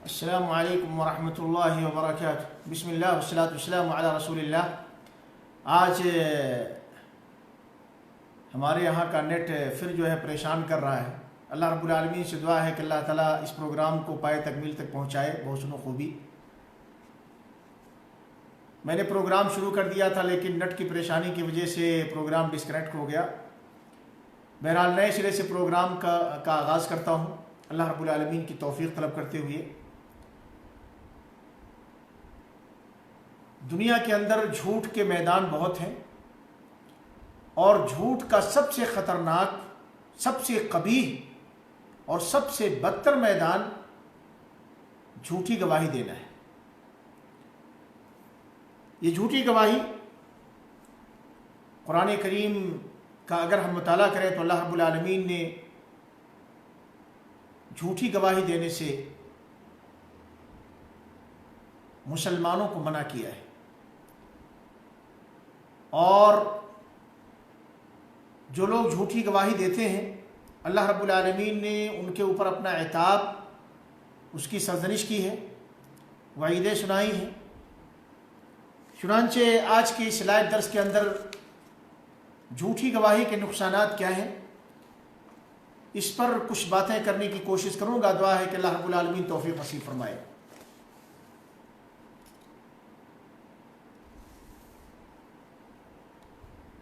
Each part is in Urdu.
السلام علیکم ورحمۃ اللہ وبرکاتہ۔ بسم اللہ والصلاۃ والسلام علی رسول اللہ۔ آج ہمارے یہاں کا نیٹ پھر جو ہے پریشان کر رہا ہے۔ اللہ رب العالمین سے دعا ہے کہ اللہ تعالیٰ اس پروگرام کو پائے تکمیل تک پہنچائے بحسن و خوبی۔ میں نے پروگرام شروع کر دیا تھا لیکن نیٹ کی پریشانی کی وجہ سے پروگرام ڈسکنیکٹ ہو گیا۔ بہرحال نئے سرے سے پروگرام کا آغاز کرتا ہوں، اللہ رب العالمین کی توفیق طلب کرتے ہوئے۔ دنیا کے اندر جھوٹ کے میدان بہت ہیں، اور جھوٹ کا سب سے خطرناک، سب سے قبیح اور سب سے بدتر میدان جھوٹی گواہی دینا ہے۔ یہ جھوٹی گواہی قرآن کریم کا اگر ہم مطالعہ کریں تو اللہ رب العالمین نے جھوٹی گواہی دینے سے مسلمانوں کو منع کیا ہے، اور جو لوگ جھوٹی گواہی دیتے ہیں اللہ رب العالمین نے ان کے اوپر اپنا عتاب، اس کی سرزنش کی ہے، وعیدیں سنائی ہیں۔ چنانچہ آج کی اس لائیو درس کے اندر جھوٹی گواہی کے نقصانات کیا ہیں، اس پر کچھ باتیں کرنے کی کوشش کروں گا۔ دعا ہے کہ اللہ رب العالمین توفیق نصیب فرمائے۔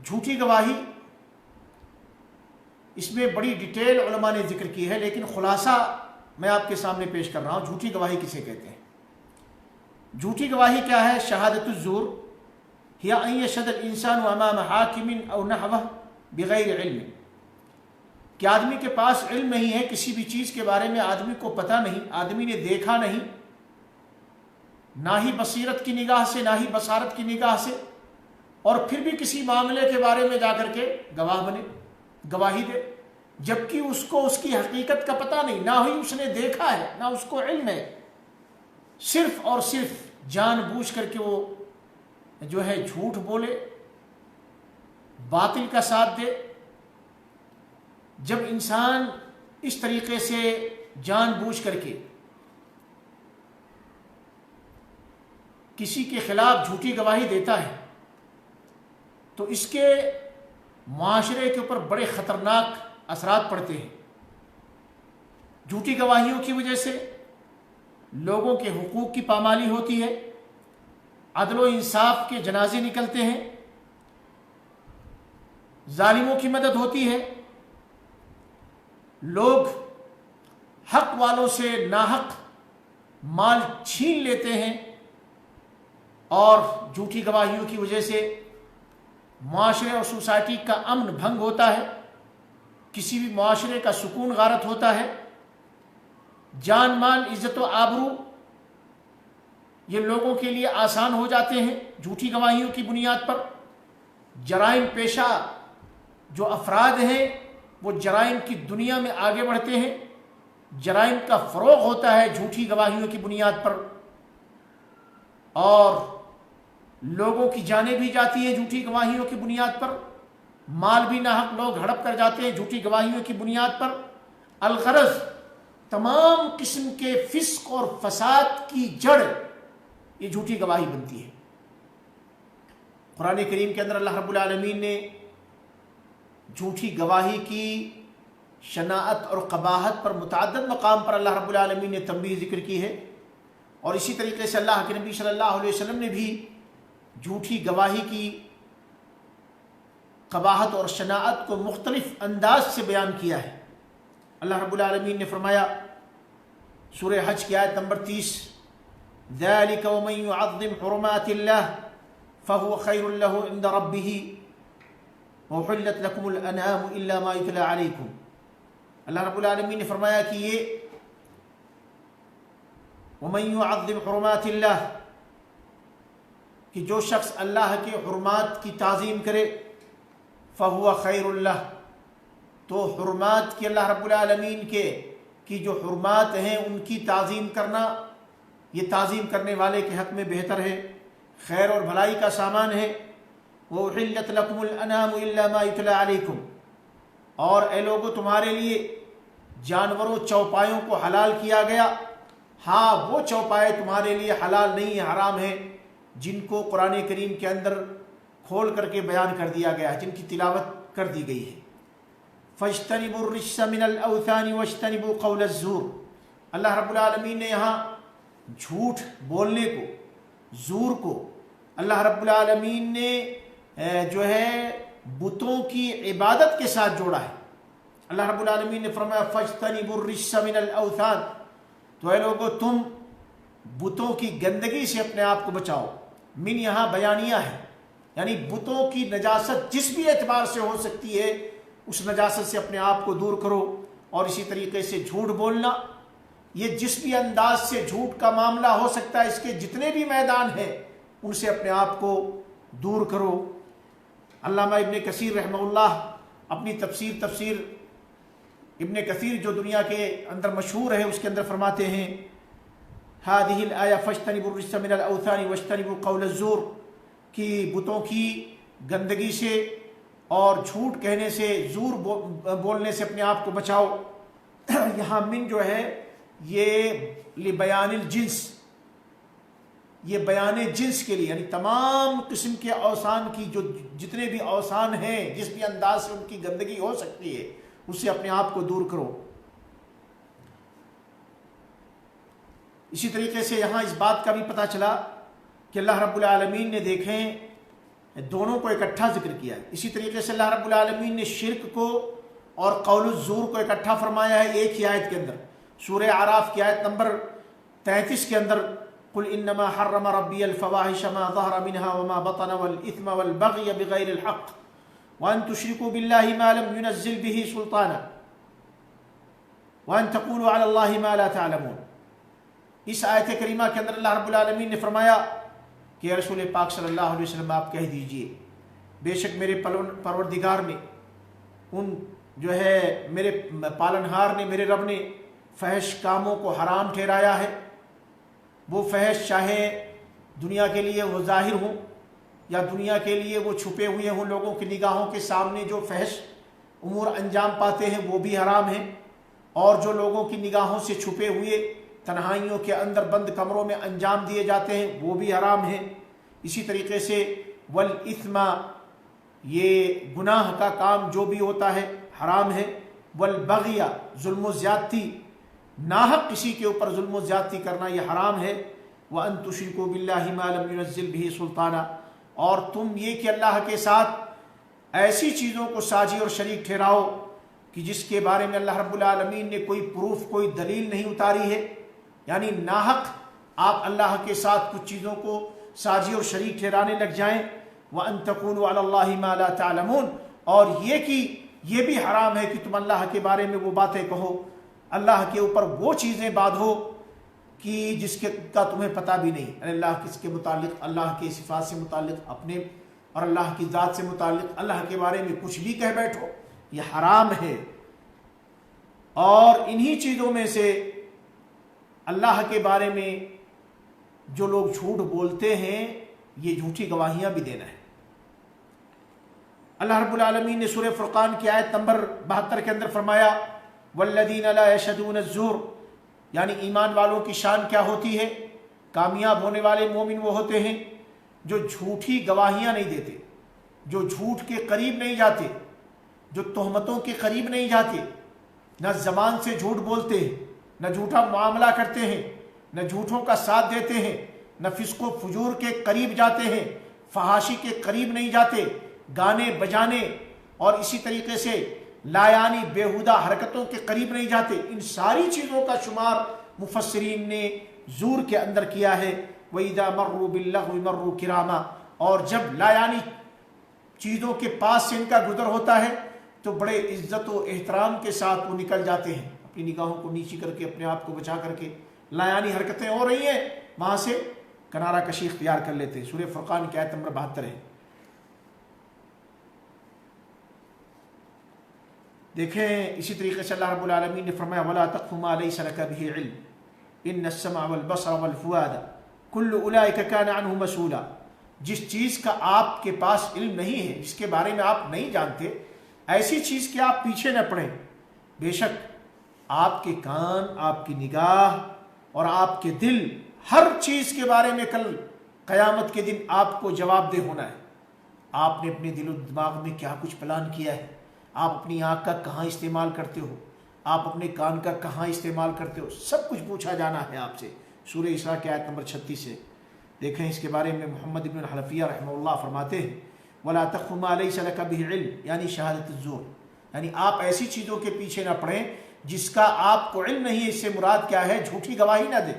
جھوٹی گواہی، اس میں بڑی ڈیٹیل علماء نے ذکر کی ہے، لیکن خلاصہ میں آپ کے سامنے پیش کر رہا ہوں۔ جھوٹی گواہی کسے کہتے ہیں؟ جھوٹی گواہی کیا ہے؟ شہادت الزور ہی ان یشهد الانسان امام حاکم او نحوه بغیر علم، کہ آدمی کے پاس علم نہیں ہے، کسی بھی چیز کے بارے میں آدمی کو پتہ نہیں، آدمی نے دیکھا نہیں، نہ ہی بصیرت کی نگاہ سے نہ ہی بصارت کی نگاہ سے، اور پھر بھی کسی معاملے کے بارے میں جا کر کے گواہ بنے، گواہی دے، جبکہ اس کو اس کی حقیقت کا پتہ نہیں، نہ ہی اس نے دیکھا ہے نہ اس کو علم ہے، صرف اور صرف جان بوجھ کر کے وہ جو ہے جھوٹ بولے، باطل کا ساتھ دے۔ جب انسان اس طریقے سے جان بوجھ کر کے کسی کے خلاف جھوٹی گواہی دیتا ہے تو اس کے معاشرے کے اوپر بڑے خطرناک اثرات پڑتے ہیں۔ جھوٹی گواہیوں کی وجہ سے لوگوں کے حقوق کی پامالی ہوتی ہے، عدل و انصاف کے جنازے نکلتے ہیں، ظالموں کی مدد ہوتی ہے، لوگ حق والوں سے ناحق مال چھین لیتے ہیں، اور جھوٹی گواہیوں کی وجہ سے معاشرے اور سوسائٹی کا امن بھنگ ہوتا ہے، کسی بھی معاشرے کا سکون غارت ہوتا ہے، جان مال عزت و آبرو یہ لوگوں کے لیے آسان ہو جاتے ہیں جھوٹی گواہیوں کی بنیاد پر۔ جرائم پیشہ جو افراد ہیں وہ جرائم کی دنیا میں آگے بڑھتے ہیں، جرائم کا فروغ ہوتا ہے جھوٹی گواہیوں کی بنیاد پر، اور لوگوں کی جانیں بھی جاتی ہیں جھوٹی گواہیوں کی بنیاد پر، مال بھی ناحق لوگ ہڑپ کر جاتے ہیں جھوٹی گواہیوں کی بنیاد پر۔ الغرض تمام قسم کے فسق اور فساد کی جڑ یہ جھوٹی گواہی بنتی ہے۔ قرآن کریم کے اندر اللہ رب العالمین نے جھوٹی گواہی کی شناعت اور قباحت پر متعدد مقام پر اللہ رب العالمین نے تنبیہ ذکر کی ہے، اور اسی طریقے سے اللہ کے نبی صلی اللہ علیہ وسلم نے بھی جھوٹی گواہی کی قباحت اور شناعت کو مختلف انداز سے بیان کیا ہے۔ اللہ رب العالمین نے فرمایا سورہ حج کی آیت نمبر 30، ذَلِكَ وَمَن يُعَظِّمْ حُرُمَاتِ اللَّهِ فَهُوَ خَيْرٌ لَهُ عِندَ رَبِّهِ وَأُحِلَّتْ لَكُمُ الْأَنْعَامُ إِلَّا مَا يُتْلَىٰ عَلَيْكُمْ۔ اللہ رب العالمین نے فرمایا کہ یہ وَمَن يُعَظِّمْ حُرُمَاتِ اللَّهِ، کہ جو شخص اللہ کے حرمات کی تعظیم کرے، فَهُوَ خَيْرٌ لَهُ، تو حرمات کی اللہ رب العالمین کے کی جو حرمات ہیں ان کی تعظیم کرنا یہ تعظیم کرنے والے کے حق میں بہتر ہے، خیر اور بھلائی کا سامان ہے۔ وَأُحِلَّتْ لَكُمُ الْأَنْعَامُ إِلَّا مَا يُتْلَىٰ عَلَيْكُمْ، اور اے لوگو تمہارے لیے جانوروں چوپایوں کو حلال کیا گیا ہاں وہ چوپائے تمہارے لیے حلال نہیں ہے، حرام ہے، جن کو قرآن کریم کے اندر کھول کر کے بیان کر دیا گیا ہے، جن کی تلاوت کر دی گئی ہے۔ فاجتنبوا الرجس من الاوثان واجتنبوا قول الزور، اللہ رب العالمین نے یہاں جھوٹ بولنے کو، زور کو، اللہ رب العالمین نے جو ہے بتوں کی عبادت کے ساتھ جوڑا ہے۔ اللہ رب العالمین نے فرمایا فاجتنبوا الرجس من الاوثان، تو اے لوگو تم بتوں کی گندگی سے اپنے آپ کو بچاؤ۔ من یہاں بیانیہ ہے، یعنی بتوں کی نجاست جس بھی اعتبار سے ہو سکتی ہے اس نجاست سے اپنے آپ کو دور کرو۔ اور اسی طریقے سے جھوٹ بولنا، یہ جس بھی انداز سے جھوٹ کا معاملہ ہو سکتا ہے، اس کے جتنے بھی میدان ہیں ان سے اپنے آپ کو دور کرو۔ علامہ ابن کثیر رحمہ اللہ اپنی تفسیر ابن کثیر جو دنیا کے اندر مشہور ہے، اس کے اندر فرماتے ہیں هذه الآية فاجتنبوا الرجس من الأوثان واجتنبوا قول الزور، کہ بتوں کی گندگی سے اور جھوٹ کہنے سے، زور بولنے سے اپنے آپ کو بچاؤ۔ یہاں من جو ہے یہ لبیان الجنس، یہ بیان جنس کے لیے، یعنی تمام قسم کے اوثان کی جو جتنے بھی اوثان ہیں، جس بھی انداز سے ان کی گندگی ہو سکتی ہے اس سے اپنے آپ کو دور کرو۔ اسی طریقے سے یہاں اس بات کا بھی پتہ چلا کہ اللہ رب العالمین نے دیکھیں دونوں کو اکٹھا ذکر کیا ہے۔ اسی طریقے سے اللہ رب العالمین نے شرک کو اور قول الزور کو اکٹھا فرمایا ہے ایک ہی آیت کے اندر۔ سورہ اعراف کی آیت نمبر 33 کے اندر قل انما حرم ربی الفواحش ما ظهر منها وما بطن والاثم والبغي بغیر الحق وان تشركوا بالله ما لم ينزل به سلطانا وان تقولوا على الله ما لا تعلمون۔ اس آیت کریمہ کے اندر اللہ رب العالمین نے فرمایا کہ رسول پاک صلی اللہ علیہ وسلم آپ کہہ دیجئے بے شک میرے پروردگار نے، ان جو ہے میرے پالنہار نے، میرے رب نے فحش کاموں کو حرام ٹھہرایا ہے۔ وہ فحش چاہے دنیا کے لیے وہ ظاہر ہوں یا دنیا کے لیے وہ چھپے ہوئے ہوں، لوگوں کی نگاہوں کے سامنے جو فحش امور انجام پاتے ہیں وہ بھی حرام ہیں، اور جو لوگوں کی نگاہوں سے چھپے ہوئے تنہائیوں کے اندر بند کمروں میں انجام دیے جاتے ہیں وہ بھی حرام ہیں۔ اسی طریقے سے والاثم، یہ گناہ کا کام جو بھی ہوتا ہے حرام ہے۔ والبغی، ظلم و زیادتی، ناحق کسی کے اوپر ظلم و زیادتی کرنا یہ حرام ہے۔ وان تشرکوا باللہ ما لم ينزل به سلطانا، اور تم یہ کہ اللہ کے ساتھ ایسی چیزوں کو ساجی اور شریک ٹھہراؤ کہ جس کے بارے میں اللہ رب العالمین نے کوئی پروف، کوئی دلیل نہیں اتاری ہے، یعنی ناحق آپ اللہ کے ساتھ کچھ چیزوں کو ساجی اور شریک ٹھہرانے لگ جائیں۔ وَأَن تَقُولُوا عَلَى اللَّهِ مَا لَا تَعْلَمُونَ، اور یہ کہ یہ بھی حرام ہے کہ تم اللہ کے بارے میں وہ باتیں کہو، اللہ کے اوپر وہ چیزیں باندھو کہ جس کا تمہیں پتہ بھی نہیں، یعنی اللہ کس کے متعلق، اللہ کے صفات سے متعلق، اپنے اور اللہ کی ذات سے متعلق اللہ کے بارے میں کچھ بھی کہہ بیٹھو، یہ حرام ہے۔ اور انہی چیزوں میں سے اللہ کے بارے میں جو لوگ جھوٹ بولتے ہیں یہ جھوٹی گواہیاں بھی دینا ہے۔ اللہ رب العالمین نے سورہ فرقان کی آیت نمبر 72 کے اندر فرمایا والذین لا یشہدون الزور، یعنی ایمان والوں کی شان کیا ہوتی ہے؟ کامیاب ہونے والے مومن وہ ہوتے ہیں جو جھوٹی گواہیاں نہیں دیتے، جو جھوٹ کے قریب نہیں جاتے، جو تہمتوں کے قریب نہیں جاتے، نہ زبان سے جھوٹ بولتے ہیں، نہ جھوٹا معاملہ کرتے ہیں، نہ جھوٹوں کا ساتھ دیتے ہیں، نہ فسق و فجور کے قریب جاتے ہیں، فحاشی کے قریب نہیں جاتے، گانے بجانے اور اسی طریقے سے لایانی بیہودہ حرکتوں کے قریب نہیں جاتے۔ ان ساری چیزوں کا شمار مفسرین نے زور کے اندر کیا ہے۔ وَإِذَا مَرُّوا بِاللَّغْوِ مَرُّوا كِرَامًا، اور جب لایانی چیزوں کے پاس سے ان کا گزر ہوتا ہے تو بڑے عزت و احترام کے ساتھ وہ نکل جاتے ہیں، اپنی نگاہوں کو نیچی کر کے، اپنے آپ کو بچا کر کے، لایانی حرکتیں ہو رہی ہیں وہاں سے کنارہ کشی اختیار کر لیتے ہیں۔ سورہ فرقان کی آیت نمبر 72 ہے۔ دیکھیں اسی طریقے سے اللہ رب العالمین نے فرمایا وَلَا تَقْفُ مَا لَيْسَ لَكَ بِهِ عِلْمٌ إِنَّ السَّمْعَ وَالْبَصَرَ وَالْفُؤَادَ كُلُّ أُولَئِكَ كَانَ عَنْهُ مَسْئُولًا، جس چیز کا آپ کے پاس علم نہیں ہے، جس کے بارے میں آپ نہیں جانتے، ایسی چیز کہ آپ پیچھے نہ پڑیں، بے شک آپ کے کان، آپ کی نگاہ اور آپ کے دل ہر چیز کے بارے میں کل قیامت کے دن آپ کو جواب دہ ہونا ہے. آپ نے اپنے دل و دماغ میں کیا کچھ پلان کیا ہے, آپ اپنی آنکھ کا کہاں استعمال کرتے ہو, آپ اپنے کان کا کہاں استعمال کرتے ہو, سب کچھ پوچھا جانا ہے آپ سے. سورہ اسراء کی آیت نمبر 36 سے دیکھیں. اس کے بارے میں محمد ابن الحنفیہ رحمہ اللہ فرماتے ہیں وَلَا تَقْفُ مَا لَيْسَ لَكَ بِهِ عِلْمٌ یعنی شہادت الزور, یعنی آپ ایسی چیزوں کے پیچھے نہ پڑیں جس کا آپ کو علم نہیں ہے. اس سے مراد کیا ہے؟ جھوٹی گواہی نہ دیں,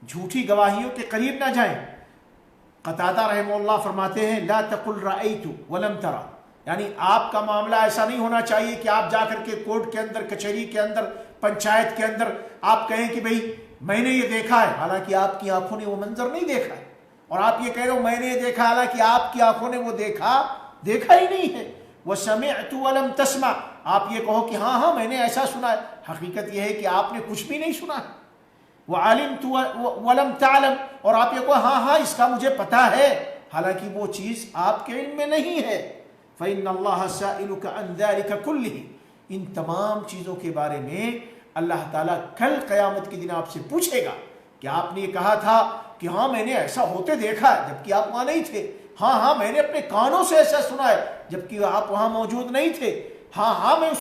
جھوٹی گواہیوں کے قریب نہ جائیں. قتادہ رحمہ اللہ فرماتے ہیں لا تقل رأیت ولم ترى, یعنی آپ کا معاملہ ایسا نہیں ہونا چاہیے کہ آپ جا کر کے کورٹ کے اندر, کچہری کے اندر, پنچایت کے اندر آپ کہیں کہ بھئی میں نے یہ دیکھا ہے, حالانکہ آپ کی آنکھوں نے وہ منظر نہیں دیکھا ہے. اور آپ یہ کہہ رہے ہو میں نے یہ دیکھا, حالانکہ آپ کی آنکھوں نے وہ دیکھا ہی نہیں ہے. وَسَمِعْتُ وَلَمْ تَسْمَعْ, آپ یہ کہو کہ ہاں میں نے ایسا سنا ہے, حقیقت یہ ہے کہ آپ نے کچھ بھی نہیں سنا ہے. وَعَلِمْتُ وَلَمْ تَعْلَمْ, اور آپ یہ کہو ہاں اس کا مجھے پتا ہے, حالانکہ وہ چیز آپ کے علم میں نہیں ہے. فَإِنَّ اللَّهَ سَائِلُكَ عَنْ ذَلِكَ كُلِّهِ, ان تمام چیزوں کے بارے میں اللہ تعالیٰ کل قیامت کے دن آپ سے پوچھے گا کہ آپ نے یہ کہا تھا کہ ہاں میں نے ایسا ہوتے دیکھا ہے جبکہ آپ وہاں نہیں تھے, ہاں میں نے اپنے کانوں سے ایسا سنا ہے جبکہ آپ وہاں موجود نہیں تھے, ہاں میں